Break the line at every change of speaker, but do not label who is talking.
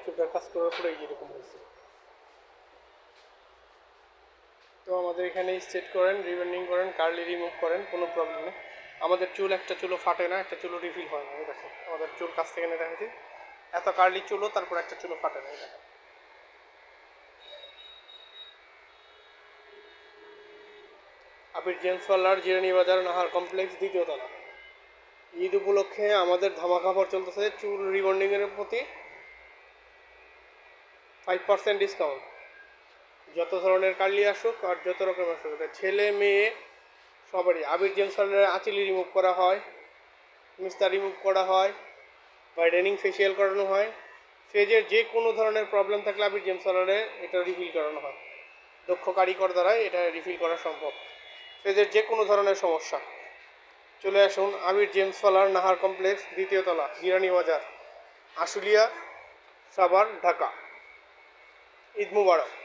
চুলটার কাজ করার পরে এরকম হয়েছে। তো আমাদের এখানে স্ট্রেট করেন, রিবন্ডিং করেন, কার্লি রিমুভ করেন, কোনো প্রবলেম নেই। আমাদের চুল একটা চুলও ফাটে না, একটা চুলও রিফিল হয় না। দেখো আমাদের চুল কাছ থেকে নিয়ে দেখেছি এত কার্লি চুলও তারপর একটা চুলও ফাটে না। দেখো আবির জেমস পার্লার, জিরানি বাজার, নাহার কমপ্লেক্স, দ্বিতীয় তলা। ঈদ উপলক্ষে আমাদের ধামাকা অফার চলতেছে চুল রিবন্ডিংয়ের প্রতি 5% ডিসকাউন্ট। যত ধরনের কার্লি আসুক আর যত রকম আসুক, ছেলে মেয়ে সবারই। আবির জেমস পার্লারে আঁচিলি রিমুভ করা হয়, মিস্তা রিমুভ করা হয়, হোয়াইটেনিং ফেসিয়াল করানো হয়। ফেজের যে কোনো ধরনের প্রবলেম থাকলে আবির জেমস পার্লারে এটা রিফিল করানো হয়। দক্ষ কারিগর দ্বারা এটা রিফিল করা সম্ভব। ফেজের যে কোনো ধরনের সমস্যা চলে আসুন আবির জেমস পার্লার, নাহার কমপ্লেক্স, দ্বিতীয় তলা, জিরানি বাজার, আশুলিয়া, সাভার, ঢাকা। ঈদ মুবারক।